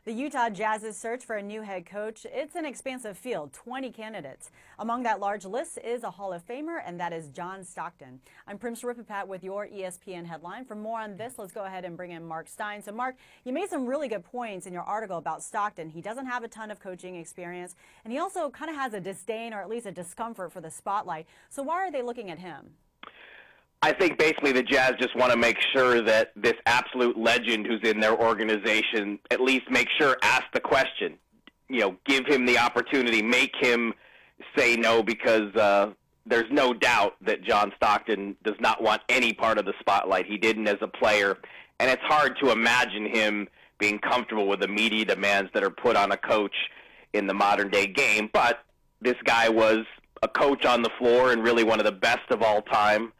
The Utah Jazz's search for a new head coach, it's an expansive field, 20 candidates. Among that large list is a Hall of Famer, and that is John Stockton. I'm Prim Saripapat with your ESPN headline. For more on this, let's go ahead and bring in Mark Stein. So, Mark, you made some really good points in your article about Stockton. He doesn't have a ton of coaching experience, and he also kind of has a disdain or at least a discomfort for the spotlight. So why are they looking at him? I think basically the Jazz just want to make sure that this absolute legend who's in their organization at least ask the question. You know, give him the opportunity, make him say no, because there's no doubt that John Stockton does not want any part of the spotlight. He didn't as a player, and it's hard to imagine him being comfortable with the media demands that are put on a coach in the modern-day game. But this guy was a coach on the floor and really one of the best of all time.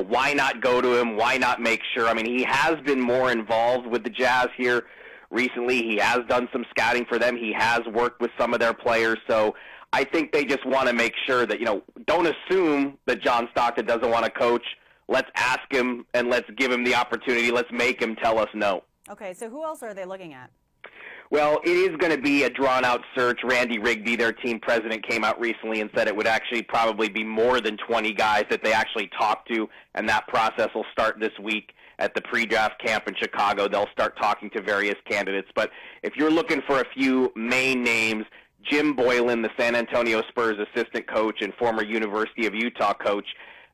Why not go to him? Why not make sure? I mean, he has been more involved with the Jazz here recently. He has done some scouting for them. He has worked with some of their players. So I think they just want to make sure that, don't assume that John Stockton doesn't want to coach. Let's ask him and let's give him the opportunity. Let's make him tell us no. Okay, so who else are they looking at? Well, it is going to be a drawn-out search. Randy Rigby, their team president, came out recently and said it would actually probably be more than 20 guys that they actually talked to, and that process will start this week at the pre-draft camp in Chicago. They'll start talking to various candidates. But if you're looking for a few main names, Jim Boylan, the San Antonio Spurs assistant coach and former University of Utah coach,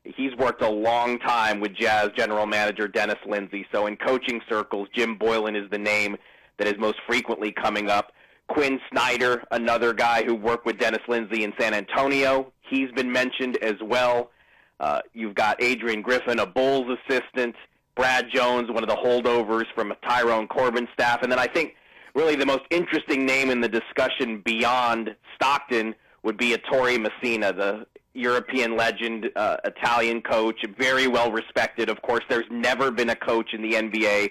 he's worked a long time with Jazz general manager Dennis Lindsey. So in coaching circles, Jim Boylan is the name that is most frequently coming up. Quinn Snyder, another guy who worked with Dennis Lindsey in San Antonio, he's been mentioned as well. You've got Adrian Griffin, a Bulls assistant, Brad Jones, one of the holdovers from Tyrone Corbin's staff, and then I think really the most interesting name in the discussion beyond Stockton would be Ettore Messina, the European legend, Italian coach, very well respected. Of course, there's never been a coach in the NBA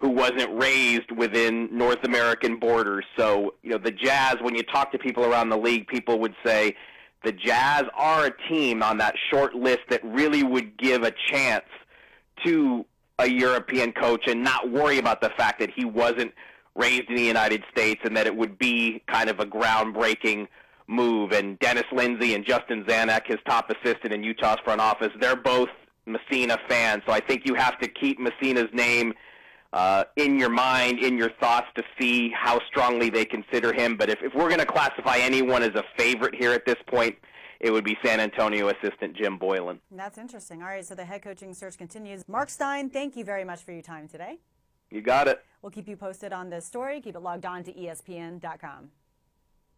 who wasn't raised within North American borders. So, the Jazz, when you talk to people around the league, people would say the Jazz are a team on that short list that really would give a chance to a European coach and not worry about the fact that he wasn't raised in the United States and that it would be kind of a groundbreaking move. And Dennis Lindsey and Justin Zanuck, his top assistant in Utah's front office, they're both Messina fans. So I think you have to keep Messina's name in your mind, in your thoughts, to see how strongly they consider him. But if we're going to classify anyone as a favorite here at this point, it would be San Antonio assistant Jim Boylan. That's interesting. All right, so the head coaching search continues. Mark Stein, thank you very much for your time today. You got it. We'll keep you posted on this story. Keep it logged on to ESPN.com.